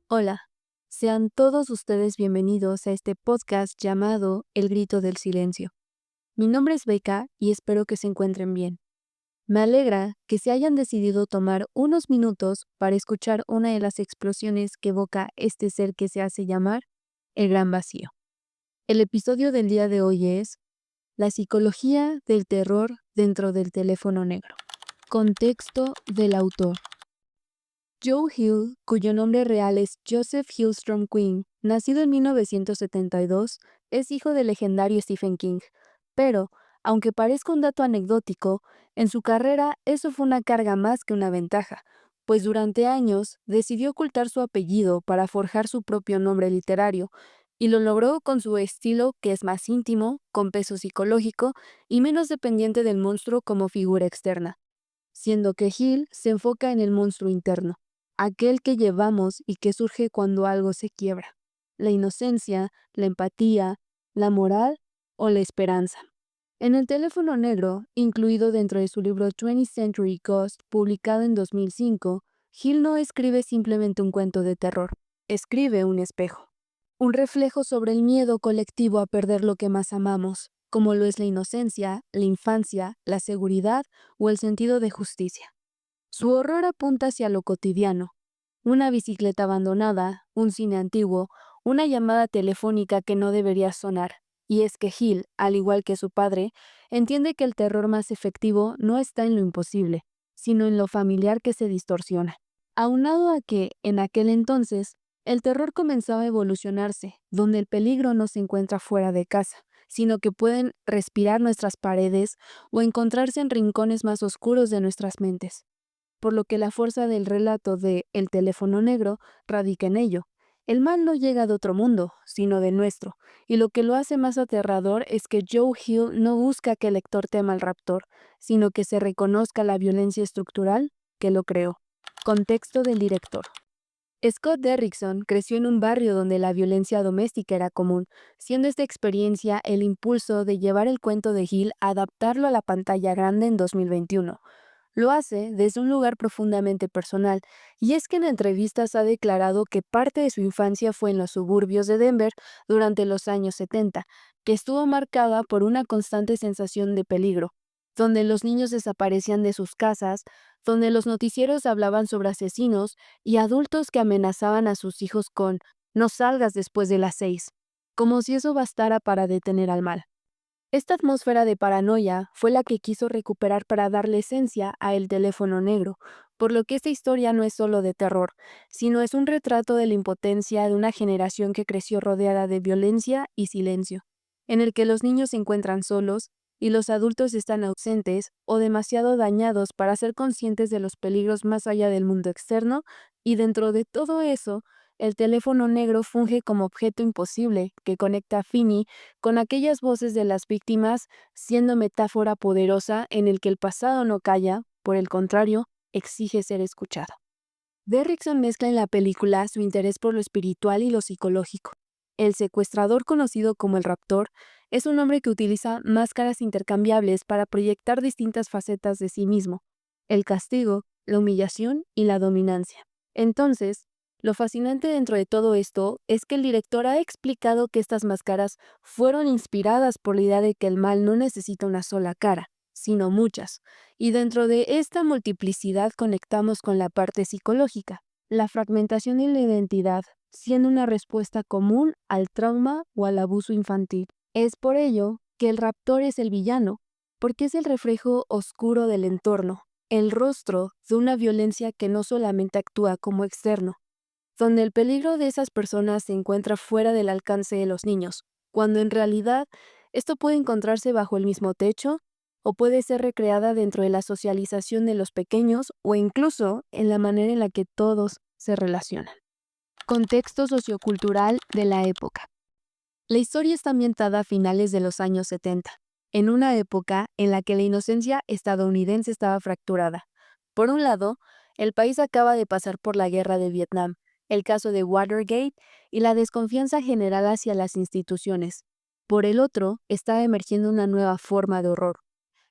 Hola, sean todos ustedes bienvenidos a este podcast llamado El Grito del Silencio. Mi nombre es Beca y espero que se encuentren bien. Me alegra que se hayan decidido tomar unos minutos para escuchar una de las explosiones que evoca este ser que se hace llamar el Gran Vacío. El episodio del día de hoy es La psicología del terror dentro del teléfono negro. Contexto del autor. Joe Hill, cuyo nombre real es Joseph Hillstrom Quinn, nacido en 1972, es hijo del legendario Stephen King, pero, aunque parezca un dato anecdótico, en su carrera eso fue una carga más que una ventaja, pues durante años decidió ocultar su apellido para forjar su propio nombre literario, y lo logró con su estilo que es más íntimo, con peso psicológico y menos dependiente del monstruo como figura externa, siendo que Hill se enfoca en el monstruo interno, aquel que llevamos y que surge cuando algo se quiebra: la inocencia, la empatía, la moral o la esperanza. En El teléfono negro, incluido dentro de su libro 20th Century Ghost, publicado en 2005, Hill no escribe simplemente un cuento de terror, escribe un espejo, un reflejo sobre el miedo colectivo a perder lo que más amamos, como lo es la inocencia, la infancia, la seguridad o el sentido de justicia. Su horror apunta hacia lo cotidiano: una bicicleta abandonada, un cine antiguo, una llamada telefónica que no debería sonar. Y es que Hill, al igual que su padre, entiende que el terror más efectivo no está en lo imposible, sino en lo familiar que se distorsiona. Aunado a que, en aquel entonces, el terror comenzaba a evolucionarse, donde el peligro no se encuentra fuera de casa, sino que pueden respirar nuestras paredes o encontrarse en rincones más oscuros de nuestras mentes, por lo que la fuerza del relato de El teléfono negro radica en ello. El mal no llega de otro mundo, sino del nuestro, y lo que lo hace más aterrador es que Joe Hill no busca que el lector tema al raptor, sino que se reconozca la violencia estructural que lo creó. Contexto del director. Scott Derrickson creció en un barrio donde la violencia doméstica era común, siendo esta experiencia el impulso de llevar el cuento de Hill a adaptarlo a la pantalla grande en 2021. Lo hace desde un lugar profundamente personal, y es que en entrevistas ha declarado que parte de su infancia fue en los suburbios de Denver durante los años 70, que estuvo marcada por una constante sensación de peligro, donde los niños desaparecían de sus casas, donde los noticieros hablaban sobre asesinos y adultos que amenazaban a sus hijos con "no salgas después de las 6", como si eso bastara para detener al mal. Esta atmósfera de paranoia fue la que quiso recuperar para darle esencia a El teléfono negro, por lo que esta historia no es solo de terror, sino es un retrato de la impotencia de una generación que creció rodeada de violencia y silencio, en el que los niños se encuentran solos y los adultos están ausentes o demasiado dañados para ser conscientes de los peligros más allá del mundo externo, y dentro de todo eso, el teléfono negro funge como objeto imposible que conecta a Finney con aquellas voces de las víctimas, siendo metáfora poderosa en el que el pasado no calla, por el contrario, exige ser escuchado. Derrickson mezcla en la película su interés por lo espiritual y lo psicológico. El secuestrador, conocido como el Raptor, es un hombre que utiliza máscaras intercambiables para proyectar distintas facetas de sí mismo: el castigo, la humillación y la dominancia. Entonces, lo fascinante dentro de todo esto es que el director ha explicado que estas máscaras fueron inspiradas por la idea de que el mal no necesita una sola cara, sino muchas, y dentro de esta multiplicidad conectamos con la parte psicológica, la fragmentación y la identidad, siendo una respuesta común al trauma o al abuso infantil. Es por ello que el raptor es el villano, porque es el reflejo oscuro del entorno, el rostro de una violencia que no solamente actúa como externo, donde el peligro de esas personas se encuentra fuera del alcance de los niños, cuando en realidad esto puede encontrarse bajo el mismo techo o puede ser recreada dentro de la socialización de los pequeños o incluso en la manera en la que todos se relacionan. Contexto sociocultural de la época. La historia está ambientada a finales de los años 70, en una época en la que la inocencia estadounidense estaba fracturada. Por un lado, el país acaba de pasar por la guerra de Vietnam, el caso de Watergate y la desconfianza general hacia las instituciones. Por el otro, estaba emergiendo una nueva forma de horror: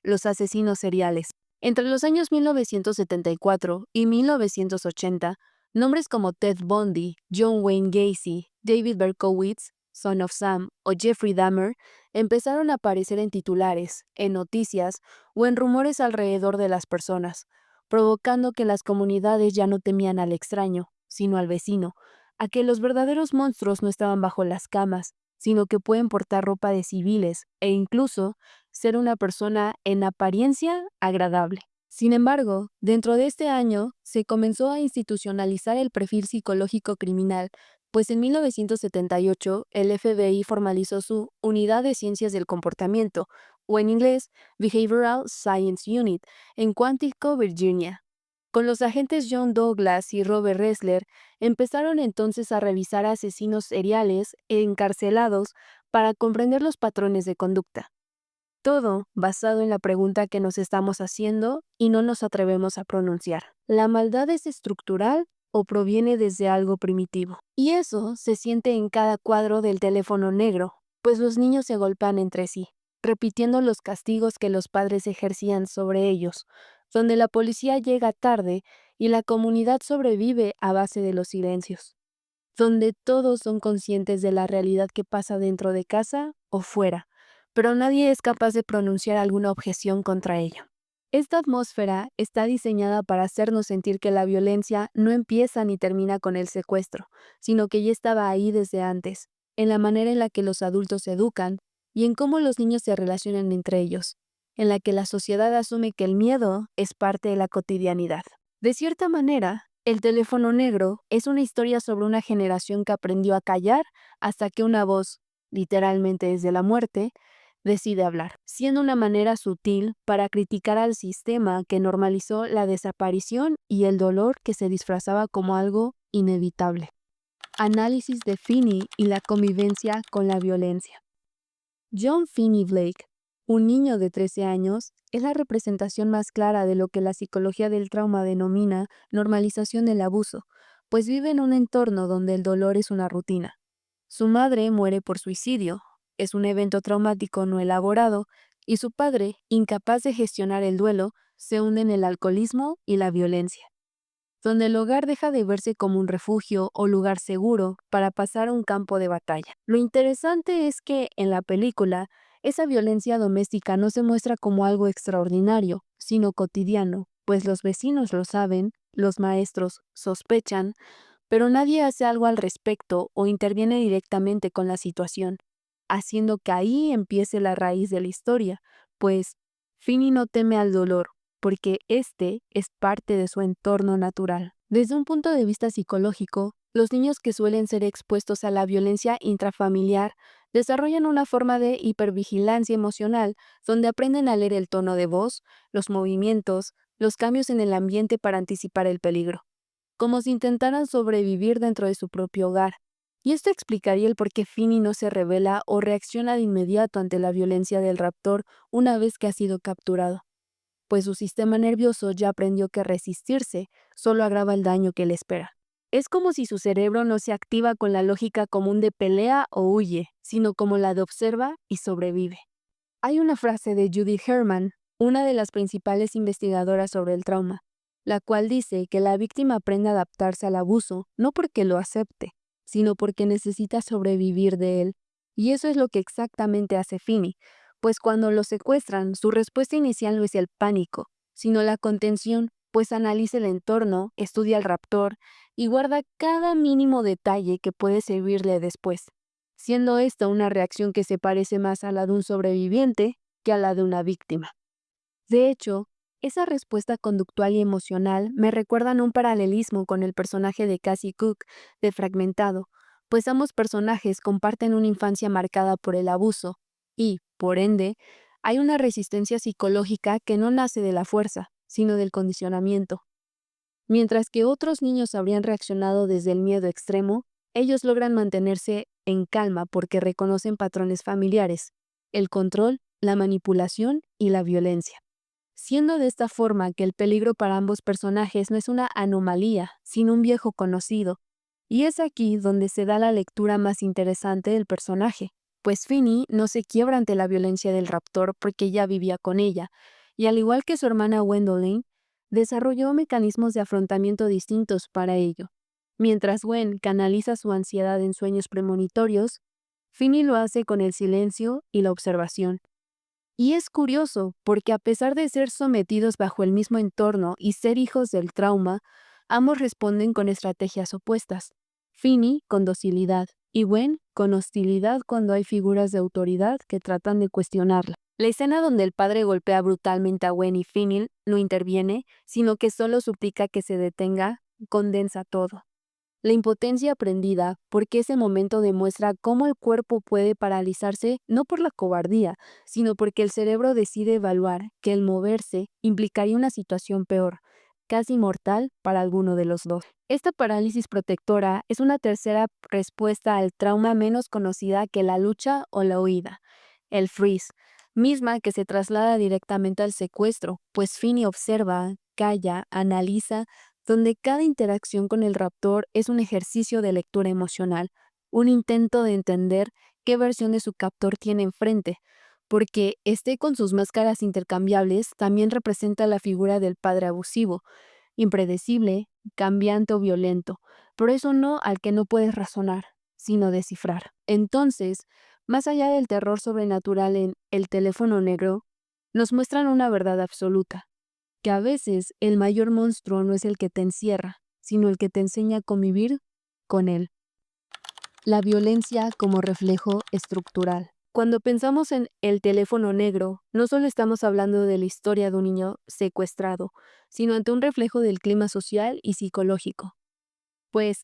los asesinos seriales. Entre los años 1974 y 1980, Nombres como Ted Bundy, John Wayne Gacy, David Berkowitz, Son of Sam o Jeffrey Dahmer empezaron a aparecer en titulares, en noticias o en rumores alrededor de las personas, provocando que las comunidades ya no temían al extraño, sino al vecino, a que los verdaderos monstruos no estaban bajo las camas, sino que pueden portar ropa de civiles e incluso ser una persona en apariencia agradable. Sin embargo, dentro de este año se comenzó a institucionalizar el perfil psicológico criminal, pues en 1978 el FBI formalizó su Unidad de Ciencias del Comportamiento, o en inglés Behavioral Science Unit, en Quantico, Virginia. Con los agentes John Douglas y Robert Ressler, empezaron entonces a revisar a asesinos seriales encarcelados para comprender los patrones de conducta. Todo basado en la pregunta que nos estamos haciendo y no nos atrevemos a pronunciar. ¿La maldad es estructural o proviene desde algo primitivo? Y eso se siente en cada cuadro del teléfono negro, pues los niños se golpean entre sí, repitiendo los castigos que los padres ejercían sobre ellos, donde la policía llega tarde y la comunidad sobrevive a base de los silencios, donde todos son conscientes de la realidad que pasa dentro de casa o fuera, pero nadie es capaz de pronunciar alguna objeción contra ello. Esta atmósfera está diseñada para hacernos sentir que la violencia no empieza ni termina con el secuestro, sino que ya estaba ahí desde antes, en la manera en la que los adultos se educan y en cómo los niños se relacionan entre ellos, en la que la sociedad asume que el miedo es parte de la cotidianidad. De cierta manera, El teléfono negro es una historia sobre una generación que aprendió a callar hasta que una voz, literalmente desde la muerte, decide hablar, siendo una manera sutil para criticar al sistema que normalizó la desaparición y el dolor que se disfrazaba como algo inevitable. Análisis de Finney y la convivencia con la violencia. John Finney Blake, un niño de 13 años, es la representación más clara de lo que la psicología del trauma denomina normalización del abuso, pues vive en un entorno donde el dolor es una rutina. Su madre muere por suicidio, es un evento traumático no elaborado, y su padre, incapaz de gestionar el duelo, se hunde en el alcoholismo y la violencia, donde el hogar deja de verse como un refugio o lugar seguro para pasar a un campo de batalla. Lo interesante es que, en la película, esa violencia doméstica no se muestra como algo extraordinario, sino cotidiano, pues los vecinos lo saben, los maestros sospechan, pero nadie hace algo al respecto o interviene directamente con la situación, haciendo que ahí empiece la raíz de la historia, pues Finney no teme al dolor, porque este es parte de su entorno natural. Desde un punto de vista psicológico, los niños que suelen ser expuestos a la violencia intrafamiliar desarrollan una forma de hipervigilancia emocional donde aprenden a leer el tono de voz, los movimientos, los cambios en el ambiente para anticipar el peligro, como si intentaran sobrevivir dentro de su propio hogar. Y esto explicaría el por qué Finney no se revela o reacciona de inmediato ante la violencia del raptor una vez que ha sido capturado, pues su sistema nervioso ya aprendió que resistirse solo agrava el daño que le espera. Es como si su cerebro no se activa con la lógica común de pelea o huye, sino como la de observa y sobrevive. Hay una frase de Judy Herman, una de las principales investigadoras sobre el trauma, la cual dice que la víctima aprende a adaptarse al abuso no porque lo acepte, sino porque necesita sobrevivir de él. Y eso es lo que exactamente hace Finney, pues cuando lo secuestran, su respuesta inicial no es el pánico, sino la contención, pues analiza el entorno, estudia al raptor y guarda cada mínimo detalle que puede servirle después, siendo esta una reacción que se parece más a la de un sobreviviente que a la de una víctima. De hecho, esa respuesta conductual y emocional me recuerdan un paralelismo con el personaje de Cassie Cook de Fragmentado, pues ambos personajes comparten una infancia marcada por el abuso y, por ende, hay una resistencia psicológica que no nace de la fuerza, sino del condicionamiento. Mientras que otros niños habrían reaccionado desde el miedo extremo, ellos logran mantenerse en calma porque reconocen patrones familiares, el control, la manipulación y la violencia, siendo de esta forma que el peligro para ambos personajes no es una anomalía, sino un viejo conocido. Y es aquí donde se da la lectura más interesante del personaje, pues Finney no se quiebra ante la violencia del raptor porque ya vivía con ella, y al igual que su hermana Gwendolyn, desarrolló mecanismos de afrontamiento distintos para ello, Mientras Gwen canaliza su ansiedad en sueños premonitorios, Finny lo hace con el silencio y la observación. Y es curioso, porque a pesar de ser sometidos bajo el mismo entorno y ser hijos del trauma, ambos responden con estrategias opuestas. Finny con docilidad y Gwen con hostilidad cuando hay figuras de autoridad que tratan de cuestionarla. La escena donde el padre golpea brutalmente a Gwen y Finny no interviene, sino que solo suplica que se detenga, condensa todo. La impotencia aprendida, porque ese momento demuestra cómo el cuerpo puede paralizarse no por la cobardía, sino porque el cerebro decide evaluar que el moverse implicaría una situación peor, casi mortal para alguno de los dos. Esta parálisis protectora es una tercera respuesta al trauma menos conocida que la lucha o la huida, el freeze, misma que se traslada directamente al secuestro, pues Finny observa, calla, analiza, donde cada interacción con el raptor es un ejercicio de lectura emocional, un intento de entender qué versión de su captor tiene enfrente, porque este con sus máscaras intercambiables también representa la figura del padre abusivo, impredecible, cambiante o violento, pero eso no al que no puedes razonar, sino descifrar. Entonces, más allá del terror sobrenatural en El teléfono negro, nos muestran una verdad absoluta, que a veces el mayor monstruo no es el que te encierra, sino el que te enseña a convivir con él. La violencia como reflejo estructural. Cuando pensamos en El teléfono negro, no solo estamos hablando de la historia de un niño secuestrado, sino ante un reflejo del clima social y psicológico. Pues,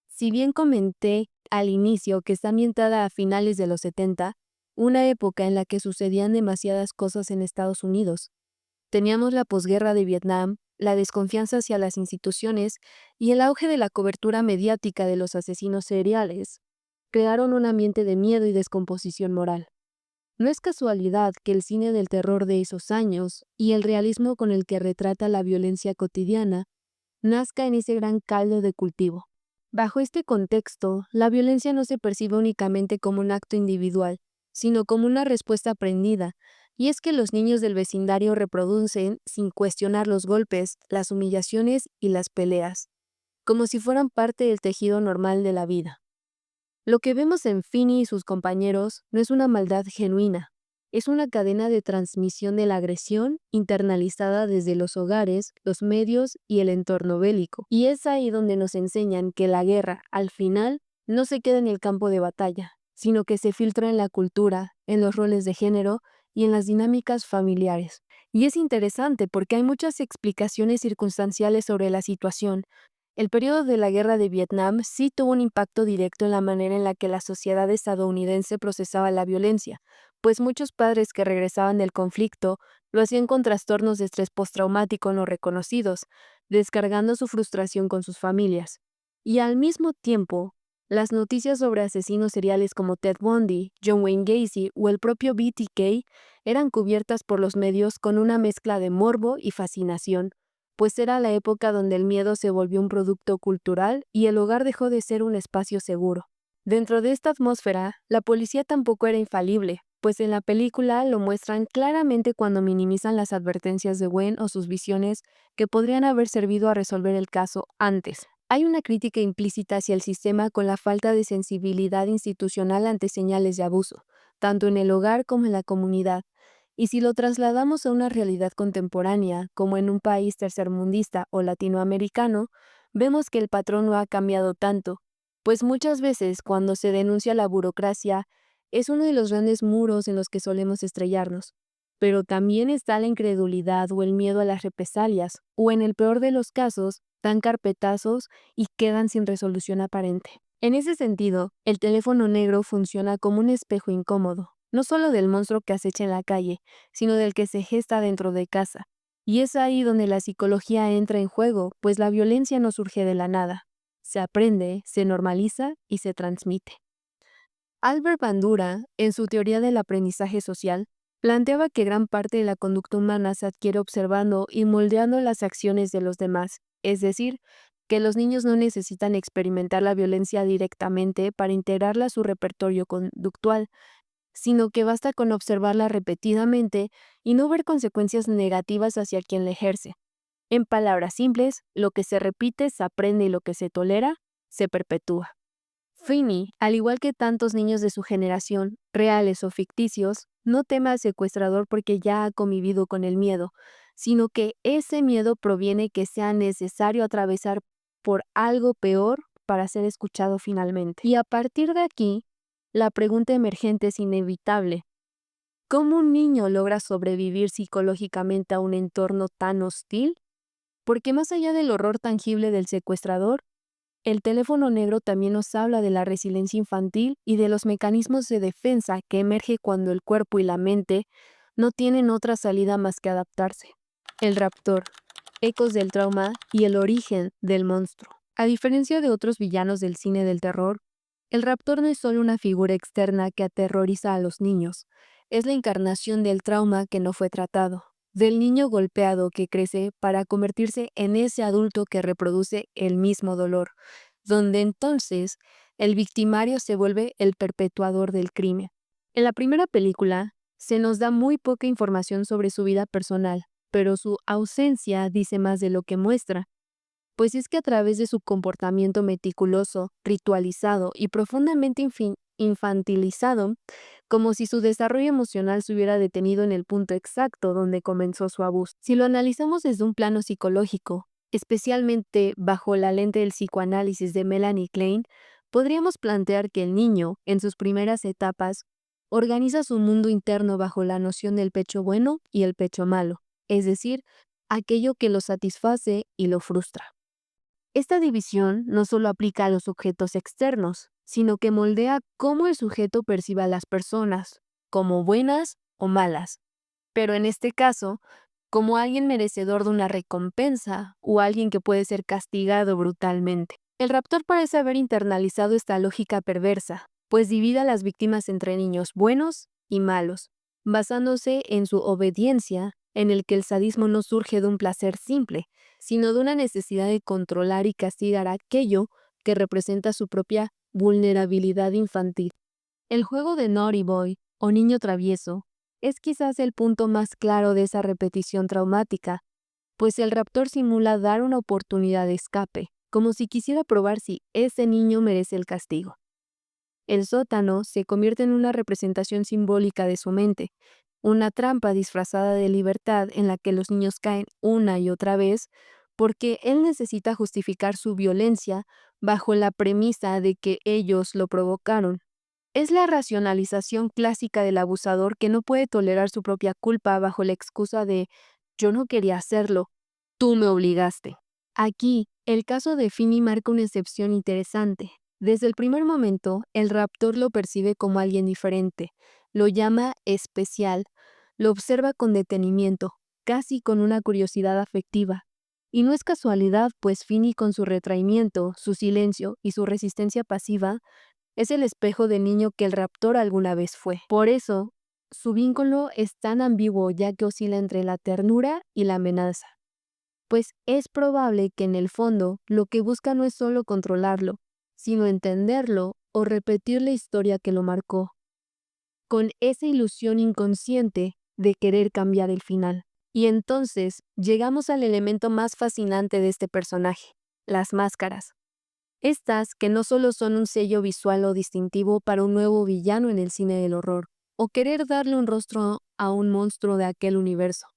si bien comenté al inicio que está ambientada a finales de los 70, una época en la que sucedían demasiadas cosas en Estados Unidos. Teníamos la posguerra de Vietnam, la desconfianza hacia las instituciones y el auge de la cobertura mediática de los asesinos seriales. Crearon un ambiente de miedo y descomposición moral. No es casualidad que el cine del terror de esos años y el realismo con el que retrata la violencia cotidiana nazca en ese gran caldo de cultivo. Bajo este contexto, la violencia no se percibe únicamente como un acto individual, sino como una respuesta aprendida, y es que los niños del vecindario reproducen, sin cuestionar los golpes, las humillaciones y las peleas, como si fueran parte del tejido normal de la vida. Lo que vemos en Finny y sus compañeros no es una maldad genuina, es una cadena de transmisión de la agresión internalizada desde los hogares, los medios y el entorno bélico. Y es ahí donde nos enseñan que la guerra, al final, no se queda en el campo de batalla, sino que se filtra en la cultura, en los roles de género y en las dinámicas familiares. Y es interesante porque hay muchas explicaciones circunstanciales sobre la situación. El periodo de la Guerra de Vietnam sí tuvo un impacto directo en la manera en la que la sociedad estadounidense procesaba la violencia, pues muchos padres que regresaban del conflicto lo hacían con trastornos de estrés postraumático no reconocidos, descargando su frustración con sus familias. Y al mismo tiempo, las noticias sobre asesinos seriales como Ted Bundy, John Wayne Gacy o el propio BTK eran cubiertas por los medios con una mezcla de morbo y fascinación, pues era la época donde el miedo se volvió un producto cultural y el hogar dejó de ser un espacio seguro. Dentro de esta atmósfera, la policía tampoco era infalible, pues en la película lo muestran claramente cuando minimizan las advertencias de Gwen o sus visiones que podrían haber servido a resolver el caso antes. Hay una crítica implícita hacia el sistema con la falta de sensibilidad institucional ante señales de abuso, tanto en el hogar como en la comunidad. Y si lo trasladamos a una realidad contemporánea, como en un país tercermundista o latinoamericano, vemos que el patrón no ha cambiado tanto, pues muchas veces cuando se denuncia la burocracia, es uno de los grandes muros en los que solemos estrellarnos. Pero también está la incredulidad o el miedo a las represalias, o en el peor de los casos, dan carpetazos y quedan sin resolución aparente. En ese sentido, el teléfono negro funciona como un espejo incómodo, no solo del monstruo que acecha en la calle, sino del que se gesta dentro de casa. Y es ahí donde la psicología entra en juego, pues la violencia no surge de la nada. Se aprende, se normaliza y se transmite. Albert Bandura, en su teoría del aprendizaje social, planteaba que gran parte de la conducta humana se adquiere observando y moldeando las acciones de los demás, es decir, que los niños no necesitan experimentar la violencia directamente para integrarla a su repertorio conductual, sino que basta con observarla repetidamente y no ver consecuencias negativas hacia quien la ejerce. En palabras simples, lo que se repite se aprende y lo que se tolera se perpetúa. Finney, al igual que tantos niños de su generación, reales o ficticios, no teme al secuestrador porque ya ha convivido con el miedo, sino que ese miedo proviene que sea necesario atravesar por algo peor para ser escuchado finalmente. Y a partir de aquí, la pregunta emergente es inevitable. ¿Cómo un niño logra sobrevivir psicológicamente a un entorno tan hostil? Porque más allá del horror tangible del secuestrador, el teléfono negro también nos habla de la resiliencia infantil y de los mecanismos de defensa que emerge cuando el cuerpo y la mente no tienen otra salida más que adaptarse. El raptor, ecos del trauma y el origen del monstruo. A diferencia de otros villanos del cine del terror, el raptor no es solo una figura externa que aterroriza a los niños, es la encarnación del trauma que no fue tratado, del niño golpeado que crece para convertirse en ese adulto que reproduce el mismo dolor, donde entonces el victimario se vuelve el perpetuador del crimen. En la primera película se nos da muy poca información sobre su vida personal, pero su ausencia dice más de lo que muestra, pues es que a través de su comportamiento meticuloso, ritualizado y profundamente infantilizado, como si su desarrollo emocional se hubiera detenido en el punto exacto donde comenzó su abuso. Si lo analizamos desde un plano psicológico, especialmente bajo la lente del psicoanálisis de Melanie Klein, podríamos plantear que el niño, en sus primeras etapas, organiza su mundo interno bajo la noción del pecho bueno y el pecho malo, es decir, aquello que lo satisface y lo frustra. Esta división no solo aplica a los objetos externos, sino que moldea cómo el sujeto percibe a las personas, como buenas o malas, pero en este caso, como alguien merecedor de una recompensa o alguien que puede ser castigado brutalmente. El raptor parece haber internalizado esta lógica perversa, pues divide a las víctimas entre niños buenos y malos, basándose en su obediencia, en el que el sadismo no surge de un placer simple, sino de una necesidad de controlar y castigar aquello que representa su propia vulnerabilidad infantil. El juego de Naughty Boy, o niño travieso, es quizás el punto más claro de esa repetición traumática, pues el raptor simula dar una oportunidad de escape, como si quisiera probar si ese niño merece el castigo. El sótano se convierte en una representación simbólica de su mente, una trampa disfrazada de libertad en la que los niños caen una y otra vez porque él necesita justificar su violencia bajo la premisa de que ellos lo provocaron. Es la racionalización clásica del abusador que no puede tolerar su propia culpa bajo la excusa de «yo no quería hacerlo, tú me obligaste». Aquí, el caso de Finney marca una excepción interesante. Desde el primer momento, el raptor lo percibe como alguien diferente, lo llama especial, lo observa con detenimiento, casi con una curiosidad afectiva. Y no es casualidad, pues Finney con su retraimiento, su silencio y su resistencia pasiva, es el espejo del niño que el raptor alguna vez fue. Por eso, su vínculo es tan ambiguo ya que oscila entre la ternura y la amenaza. Pues es probable que en el fondo lo que busca no es solo controlarlo, sino entenderlo o repetir la historia que lo marcó, con esa ilusión inconsciente de querer cambiar el final. Y entonces llegamos al elemento más fascinante de este personaje, las máscaras. Estas que no solo son un sello visual o distintivo para un nuevo villano en el cine del horror, o querer darle un rostro a un monstruo de aquel universo,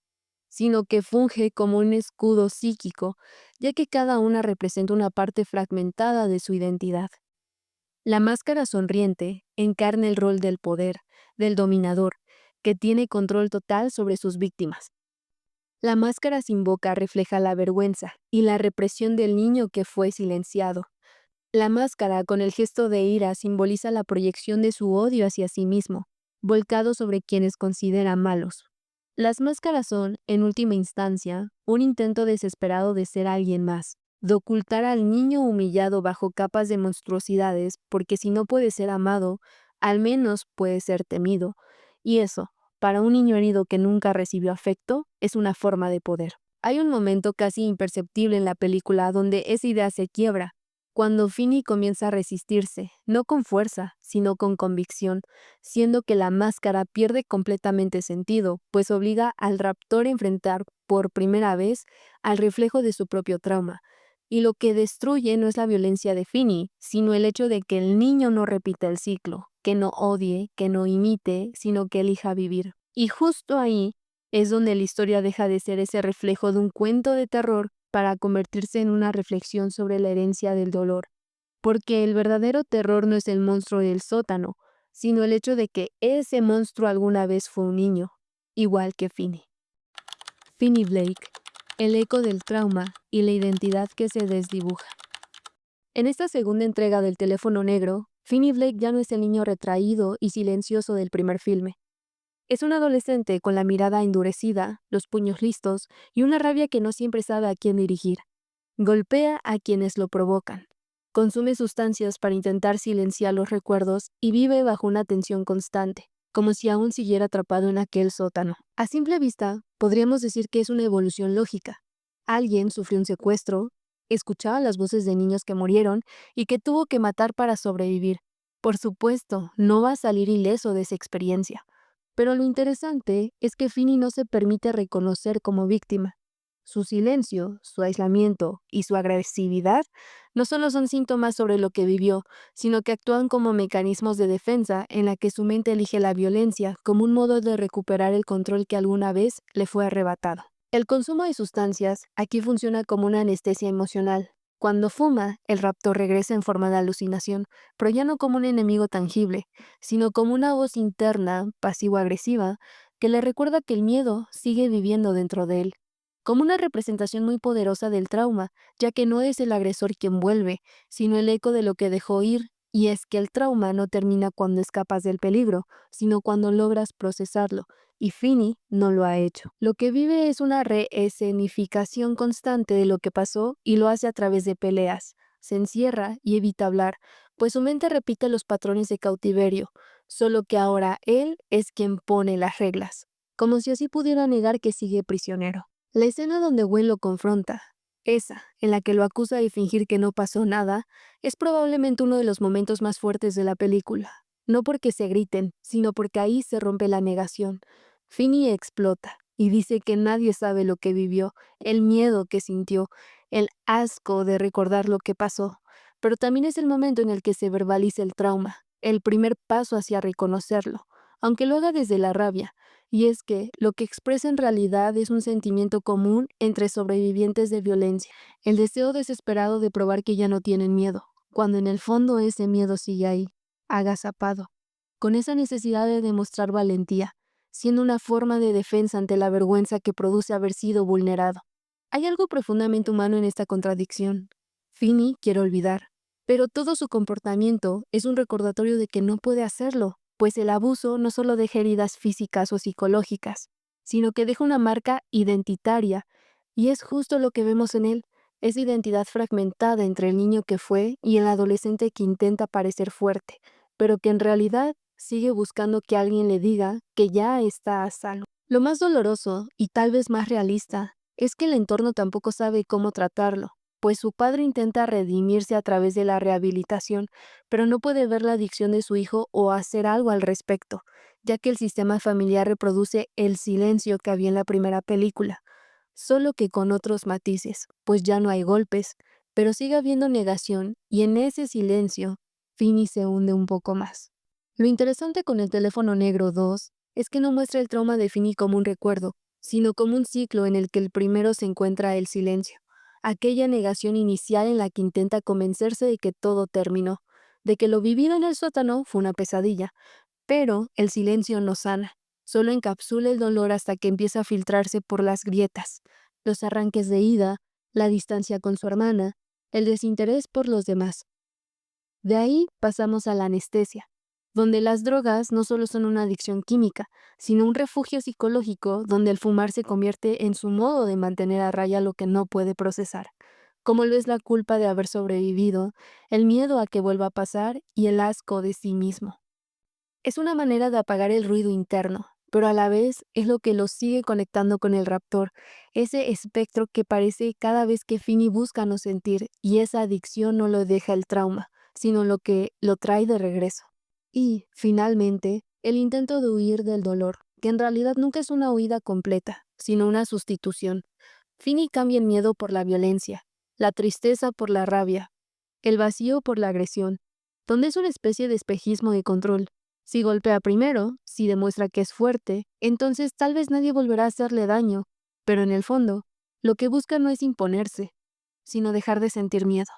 sino que funge como un escudo psíquico, ya que cada una representa una parte fragmentada de su identidad. La máscara sonriente encarna el rol del poder, del dominador, que tiene control total sobre sus víctimas. La máscara sin boca refleja la vergüenza y la represión del niño que fue silenciado. La máscara, con el gesto de ira, simboliza la proyección de su odio hacia sí mismo, volcado sobre quienes considera malos. Las máscaras son, en última instancia, un intento desesperado de ser alguien más, de ocultar al niño humillado bajo capas de monstruosidades, porque si no puede ser amado, al menos puede ser temido. Y eso, para un niño herido que nunca recibió afecto, es una forma de poder. Hay un momento casi imperceptible en la película donde esa idea se quiebra, cuando Finney comienza a resistirse, no con fuerza, sino con convicción, siendo que la máscara pierde completamente sentido, pues obliga al raptor a enfrentar por primera vez al reflejo de su propio trauma, Y lo que destruye no es la violencia de Finney, sino el hecho de que el niño no repita el ciclo, que no odie, que no imite, sino que elija vivir. Y justo ahí es donde la historia deja de ser ese reflejo de un cuento de terror para convertirse en una reflexión sobre la herencia del dolor. Porque el verdadero terror no es el monstruo del sótano, sino el hecho de que ese monstruo alguna vez fue un niño, igual que Finney. Finney Blake, el eco del trauma y la identidad que se desdibuja. En esta segunda entrega del Teléfono Negro, Finney Blake ya no es el niño retraído y silencioso del primer filme. Es un adolescente con la mirada endurecida, los puños listos y una rabia que no siempre sabe a quién dirigir. Golpea a quienes lo provocan. Consume sustancias para intentar silenciar los recuerdos y vive bajo una tensión constante, como si aún siguiera atrapado en aquel sótano. A simple vista, podríamos decir que es una evolución lógica. Alguien sufrió un secuestro, escuchaba las voces de niños que murieron y que tuvo que matar para sobrevivir. Por supuesto, no va a salir ileso de esa experiencia. Pero lo interesante es que Finney no se permite reconocer como víctima. Su silencio, su aislamiento y su agresividad no solo son síntomas sobre lo que vivió, sino que actúan como mecanismos de defensa en la que su mente elige la violencia como un modo de recuperar el control que alguna vez le fue arrebatado. El consumo de sustancias aquí funciona como una anestesia emocional. Cuando fuma, el raptor regresa en forma de alucinación, pero ya no como un enemigo tangible, sino como una voz interna, pasivo-agresiva, que le recuerda que el miedo sigue viviendo dentro de él, como una representación muy poderosa del trauma, ya que no es el agresor quien vuelve, sino el eco de lo que dejó ir, y es que el trauma no termina cuando escapas del peligro, sino cuando logras procesarlo, y Finney no lo ha hecho. Lo que vive es una reescenificación constante de lo que pasó y lo hace a través de peleas. Se encierra y evita hablar, pues su mente repite los patrones de cautiverio, solo que ahora él es quien pone las reglas, como si así pudiera negar que sigue prisionero. La escena donde Gwen lo confronta, esa en la que lo acusa de fingir que no pasó nada, es probablemente uno de los momentos más fuertes de la película. No porque se griten, sino porque ahí se rompe la negación. Finney explota y dice que nadie sabe lo que vivió, el miedo que sintió, el asco de recordar lo que pasó. Pero también es el momento en el que se verbaliza el trauma, el primer paso hacia reconocerlo, aunque lo haga desde la rabia. Y es que lo que expresa en realidad es un sentimiento común entre sobrevivientes de violencia, el deseo desesperado de probar que ya no tienen miedo, cuando en el fondo ese miedo sigue ahí, agazapado, con esa necesidad de demostrar valentía, siendo una forma de defensa ante la vergüenza que produce haber sido vulnerado. Hay algo profundamente humano en esta contradicción. Finney quiere olvidar, pero todo su comportamiento es un recordatorio de que no puede hacerlo, pues el abuso no solo deja heridas físicas o psicológicas, sino que deja una marca identitaria, y es justo lo que vemos en él, esa identidad fragmentada entre el niño que fue y el adolescente que intenta parecer fuerte, pero que en realidad sigue buscando que alguien le diga que ya está a salvo. Lo más doloroso, y tal vez más realista, es que el entorno tampoco sabe cómo tratarlo, pues su padre intenta redimirse a través de la rehabilitación, pero no puede ver la adicción de su hijo o hacer algo al respecto, ya que el sistema familiar reproduce el silencio que había en la primera película, solo que con otros matices, pues ya no hay golpes, pero sigue habiendo negación, y en ese silencio, Finney se hunde un poco más. Lo interesante con el Teléfono Negro 2 es que no muestra el trauma de Finney como un recuerdo, sino como un ciclo en el que el primero se encuentra el silencio, aquella negación inicial en la que intenta convencerse de que todo terminó, de que lo vivido en el sótano fue una pesadilla, pero el silencio no sana, solo encapsula el dolor hasta que empieza a filtrarse por las grietas, los arranques de ira, la distancia con su hermana, el desinterés por los demás. De ahí pasamos a la anestesia, donde las drogas no solo son una adicción química, sino un refugio psicológico donde el fumar se convierte en su modo de mantener a raya lo que no puede procesar, como lo es la culpa de haber sobrevivido, el miedo a que vuelva a pasar y el asco de sí mismo. Es una manera de apagar el ruido interno, pero a la vez es lo que lo sigue conectando con el raptor, ese espectro que parece cada vez que Finney busca no sentir, y esa adicción no lo deja el trauma, sino lo que lo trae de regreso. Y, finalmente, el intento de huir del dolor, que en realidad nunca es una huida completa, sino una sustitución. Finney cambia el miedo por la violencia, la tristeza por la rabia, el vacío por la agresión, donde es una especie de espejismo de control. Si golpea primero, si demuestra que es fuerte, entonces tal vez nadie volverá a hacerle daño, pero en el fondo, lo que busca no es imponerse, sino dejar de sentir miedo.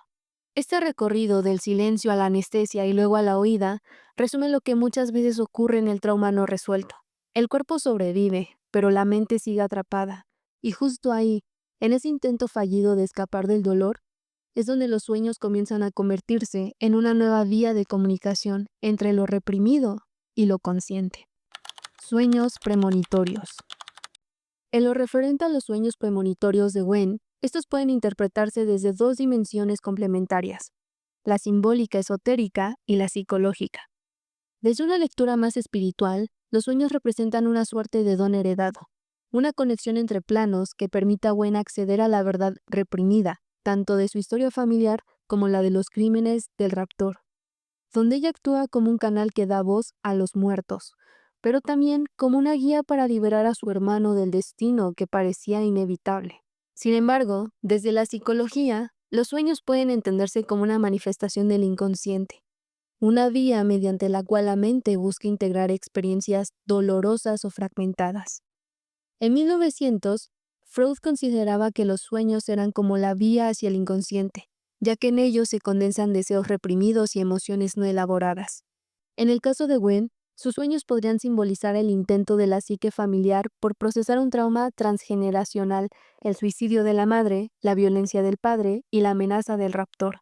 Este recorrido del silencio a la anestesia y luego a la huida resume lo que muchas veces ocurre en el trauma no resuelto. El cuerpo sobrevive, pero la mente sigue atrapada. Y justo ahí, en ese intento fallido de escapar del dolor, es donde los sueños comienzan a convertirse en una nueva vía de comunicación entre lo reprimido y lo consciente. Sueños premonitorios. En lo referente a los sueños premonitorios de Gwen, estos pueden interpretarse desde dos dimensiones complementarias, la simbólica esotérica y la psicológica. Desde una lectura más espiritual, los sueños representan una suerte de don heredado, una conexión entre planos que permite a Gwen acceder a la verdad reprimida, tanto de su historia familiar como la de los crímenes del raptor, donde ella actúa como un canal que da voz a los muertos, pero también como una guía para liberar a su hermano del destino que parecía inevitable. Sin embargo, desde la psicología, los sueños pueden entenderse como una manifestación del inconsciente, una vía mediante la cual la mente busca integrar experiencias dolorosas o fragmentadas. En 1900, Freud consideraba que los sueños eran como la vía hacia el inconsciente, ya que en ellos se condensan deseos reprimidos y emociones no elaboradas. En el caso de Gwen, sus sueños podrían simbolizar el intento de la psique familiar por procesar un trauma transgeneracional, el suicidio de la madre, la violencia del padre y la amenaza del raptor.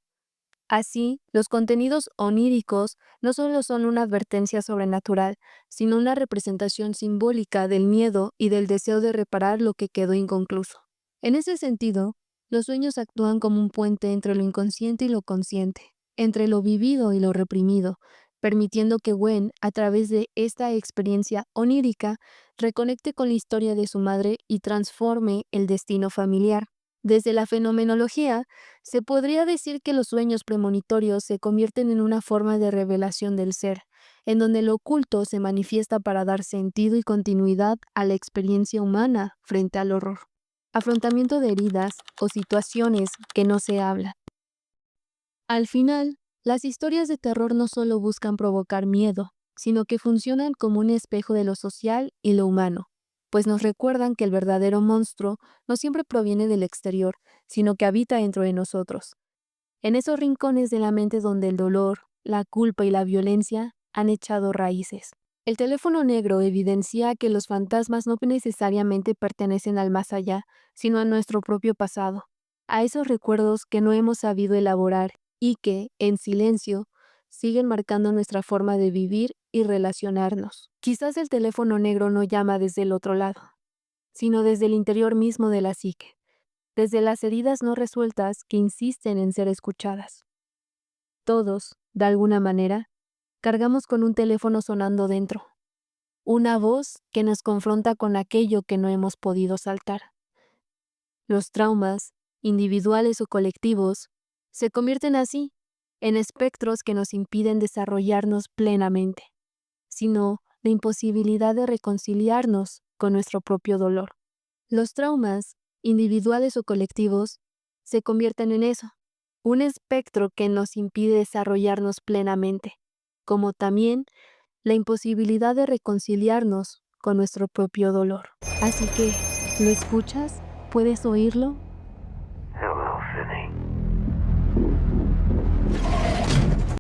Así, los contenidos oníricos no solo son una advertencia sobrenatural, sino una representación simbólica del miedo y del deseo de reparar lo que quedó inconcluso. En ese sentido, los sueños actúan como un puente entre lo inconsciente y lo consciente, entre lo vivido y lo reprimido, permitiendo que Gwen, a través de esta experiencia onírica, reconecte con la historia de su madre y transforme el destino familiar. Desde la fenomenología, se podría decir que los sueños premonitorios se convierten en una forma de revelación del ser, en donde lo oculto se manifiesta para dar sentido y continuidad a la experiencia humana frente al horror. Afrontamiento de heridas o situaciones que no se hablan. Al final, las historias de terror no solo buscan provocar miedo, sino que funcionan como un espejo de lo social y lo humano, pues nos recuerdan que el verdadero monstruo no siempre proviene del exterior, sino que habita dentro de nosotros, en esos rincones de la mente donde el dolor, la culpa y la violencia han echado raíces. El teléfono negro evidencia que los fantasmas no necesariamente pertenecen al más allá, sino a nuestro propio pasado, a esos recuerdos que no hemos sabido elaborar y que, en silencio, siguen marcando nuestra forma de vivir y relacionarnos. Quizás el teléfono negro no llama desde el otro lado, sino desde el interior mismo de la psique, desde las heridas no resueltas que insisten en ser escuchadas. Todos, de alguna manera, cargamos con un teléfono sonando dentro, una voz que nos confronta con aquello que no hemos podido saltar. Los traumas, individuales o colectivos, se convierten así en espectros que nos impiden desarrollarnos plenamente, sino la imposibilidad de reconciliarnos con nuestro propio dolor. Los traumas, individuales o colectivos, se convierten en eso, un espectro que nos impide desarrollarnos plenamente, como también la imposibilidad de reconciliarnos con nuestro propio dolor. Así que, ¿lo escuchas? ¿Puedes oírlo?